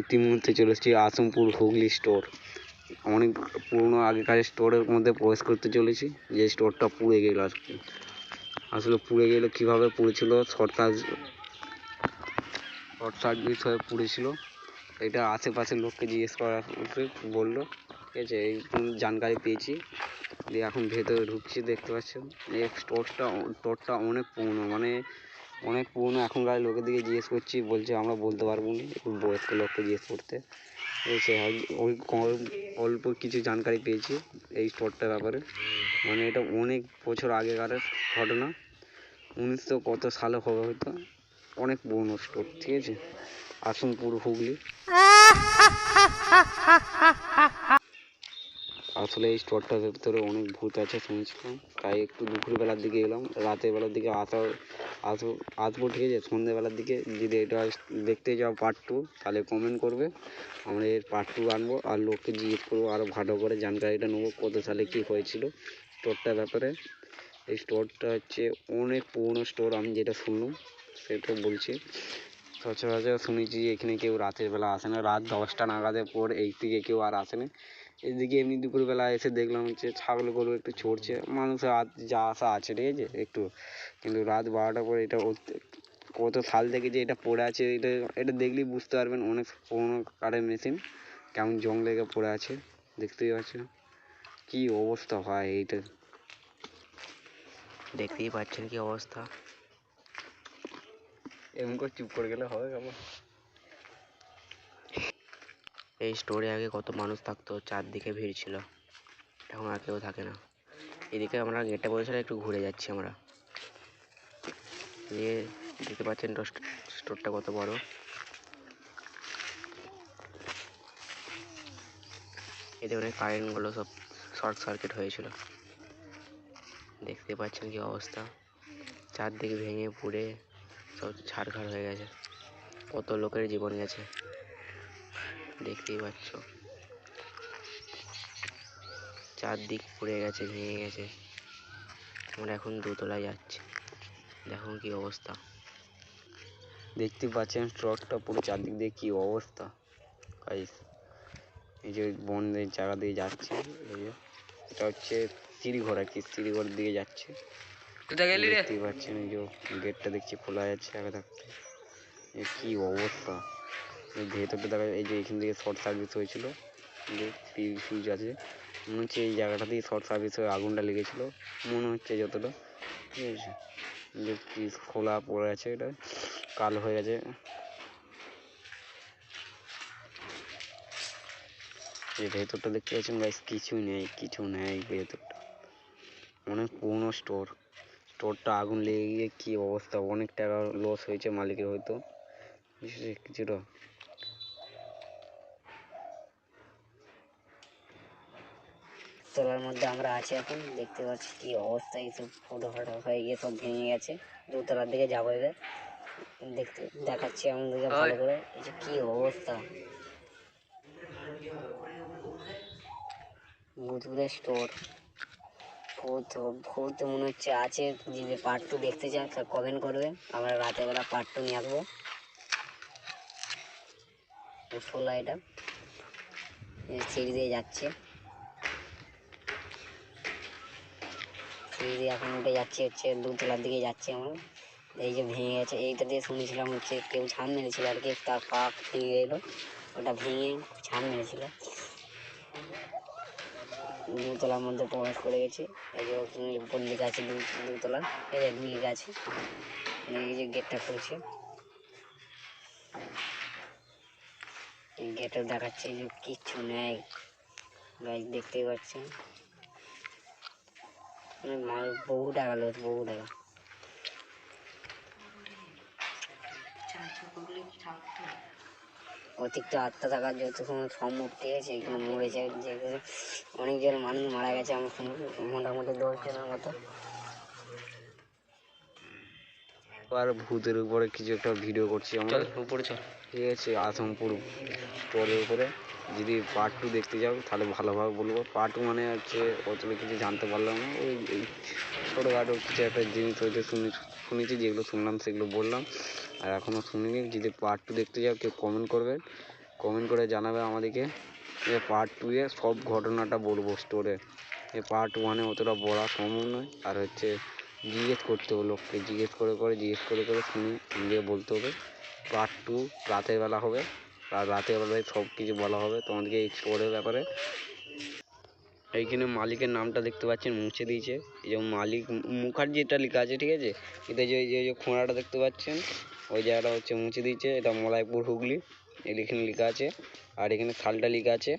ইতিমধ্যে চলে এসেছি আসমপুর হুগলি স্টোর। অনেক পুরনো আগেকার স্টোরের মধ্যে প্রবেশ করতে চলেছি। যে স্টোরটা পুড়ে গেল আসলে পুড়ে গেলে কীভাবে পুড়েছিল, শর্ট সার্কিট হয়ে পুড়েছিল, এটা আশেপাশের লোককে জিজ্ঞেস করার বললো। ঠিক আছে, এই জানকারি পেয়েছি দিয়ে এখন ভেতরে ঢুকছি। দেখতে পাচ্ছেন এই স্টোরটা অনেক পুরনো, মানে অনেক পুরনো। এখনকার লোকের দিকে জিজ্ঞেস করছি, বলছে আমরা বলতে পারবো না, একটু বয়স্ক লোককে জিজ্ঞেস করতে। ওই অল্প কিছু জানকারি পেয়েছি এই স্টোরটার ব্যাপারে। মানে এটা অনেক বছর আগেকার ঘটনা, 1900 কত সালে হবে হয়তো। অনেক পুরনো স্টোর। ঠিক আছে, আসমপুর হুগলি। আসলে এই স্টোরটার ভেতরে অনেক ভূত আছে শুনেছিলাম, তাই একটু দুপুরবেলার দিকে এলাম। রাতের বেলার দিকে আসবো। ঠিক আছে, সন্ধ্যেবেলার দিকে যদি এটা দেখতে যাও পার্ট 2, তাহলে কমেন্ট করবে, আমরা এর পার্ট 2 আনবো। আর লোককে জিজ্ঞেস করবো, আরও ভালো করে জানকারিটা নেবো কত সালে কী হয়েছিল স্টোরটার ব্যাপারে। এই স্টোরটা হচ্ছে অনেক পুরনো স্টোর, আমি যেটা শুনলাম সেটা বলছি। সচরাচর শুনেছি এখানে কেউ রাতের বেলা আসে না, রাত 10টা নাগাদের পর এই দিকে কেউ আর আসে না। এদিকে এমনি দুপুরবেলা এসে দেখলাম হচ্ছে ছাগল গরু একটু চড়ছে, মানুষের যা আসা আছে, ঠিক আছে একটু। কিন্তু রাত 12টার পরে এটা কত সাল থেকে যে এটা পড়ে আছে, এটা দেখলেই বুঝতে পারবেন অনেক পুরোনো কারেন্ট মেশিন কেমন জং লেগে পড়ে আছে। দেখতেই পাচ্ছেন কি অবস্থা হয়, এইটা দেখতেই পাচ্ছেন কি অবস্থা। এমন করে চুপ করে গেলে হবে কেমন? এই স্টোরে আগে কত মানুষ থাকতো, চারদিকে ভিড় ছিল, এখন আর কেউ থাকে না। এদিকে আমরা গেটটা বসে একটু ঘুরে যাচ্ছি আমরা। দিয়ে দেখতে পাচ্ছেন স্টোরটা কত বড়। এতে অনেক কারেন্টগুলো সব শর্ট সার্কিট হয়েছিল। দেখতে পাচ্ছেন কি অবস্থা, চারদিকে ভেঙে পুড়ে সব ছাড়খাড় হয়ে গেছে, কত লোকের জীবন গেছে দেখতেই পাচ্ছ। চারদিক পুড়ে গেছে, ভেঙে গেছে। আমরা এখন দোতলায় যাচ্ছি, দেখুন কি অবস্থা। দেখতে পাচ্ছেন স্টোরটা পুরো চারদিক দিয়ে কি অবস্থা। এই যে বনের জায়গা দিয়ে যাচ্ছে, এই যে এটা হচ্ছে সিঁড়িঘর আর কি, সিঁড়িঘর দিকে যাচ্ছে। দেখতেই পাচ্ছেন এই যে গেটটা দেখছি খোলা যাচ্ছে আগে থাকতে। কি অবস্থা, ভেতরটা দেখা যায়। এই যে এখান থেকে শর্ট সার্ভিস হয়েছিল, যে ফিউজ আছে, মনে হচ্ছে এই জায়গাটাতেই শর্ট সার্ভিস হয়ে আগুনটা লেগেছিল মনে হচ্ছে যতটা। ঠিক আছে, যে ফিউজ খোলা পড়ে আছে, এটা কালো হয়ে গেছে। যে ভেতরটা দেখতে পাচ্ছেন গাইস, কিছু নেই ভেতরটা। অনেক পুরনো স্টোরটা আগুন লেগে গিয়ে কি অবস্থা, অনেক টাকা লস হয়েছে মালিকের হয়তো কিছুটা। তলার মধ্যে আমরা আছি এখন, দেখতে পাচ্ছি কি অবস্থা। এইসব ফটো হয়ে গিয়ে সব ভেঙে গেছে। দোতলার দিকে যাবো এবার, দেখাচ্ছি আমাদেরকে ভালো করে। এই যে কি অবস্থা, ভূতপুরের স্টোর। ভূত মনে হচ্ছে আছে। যদি পার্ট 2 দেখতে চান তার কমেন্ট করবে, আমরা রাতের বেলা পার্ট 2 নিয়ে আসবো। খোলা এটা, সিঁড়ি দিয়ে যাচ্ছে, সিঁড়ি দিয়ে এখন উঠে যাচ্ছে হচ্ছে দোতলার দিকে যাচ্ছে আমরা। এই যে ভেঙে গেছে, এইটা দিয়ে শুনেছিলাম হচ্ছে কেউ ছাদ মেরেছিল আর কি, তার পা ভেঙে গেলো, ওটা ভেঙে ছাদ মেরেছিল। দোতলার মধ্যে প্রবেশ করে গেছি। এই যে উপর দিকে আছে দোতলা, এই যে দিকে আছে, এই যে গেটটা খুলছে, গেটে দেখাচ্ছে যে কিচ্ছু নেই গাইজ, দেখতেই পাচ্ছেন। বহু টাকা লস, বহু টাকা। অতিরিক্ত আত্মা থাকার যত সময় সম্ভব, ঠিক আছে, এখানে মরেছে যে অনেকজন মানুষ মারা গেছে, আমি শুনছি মোটামুটি 10 জনের মতো। আর ভূতের উপরে কিছু একটা ভিডিও করছি আমরা, উপরে চল। ঠিক আছে, আসমপুর স্টোরের উপরে যদি পার্ট 2 দেখতে যাও তাহলে ভালোভাবে বলবো। পার্ট 2 মানে হচ্ছে অতটা কিছু জানতে পারলাম না, ওই ছোটোখাটো কিছু একটা জিনিস হয়তো শুনেছি, যেগুলো শুনলাম সেগুলো বললাম, আর এখনও শুনিনি। যদি পার্ট 2 দেখতে যাও কেউ কমেন্ট করবেন, কমেন্ট করে জানাবে আমাদেরকে। পার্ট 2 এ সব ঘটনাটা বলবো স্টোরে। পার্ট 1 এ অতটা বলা সম্ভব নয়। আর হচ্ছে জিজ্ঞেস করতে হবে লোককে, জিজ্ঞেস করে শুনে দিয়ে বলতে হবে। পার্ট 2 রাতের বেলা হবে, আর রাতের বেলায় সব কিছু বলা হবে তোমাদেরকে এই স্টোরের ব্যাপারে। এইখানে মালিকের নামটা দেখতে পাচ্ছেন, মুছে দিয়েছে। এই যে মালিক মুখার্জিটা লেখা আছে, ঠিক আছে। কিন্তু যে খোঁড়াটা দেখতে পাচ্ছেন, ওই জায়গাটা হচ্ছে মুছে দিয়েছে। এটা মলাইপুর হুগলি এখানে লেখা আছে। আর এখানে সালটা লেখা আছে।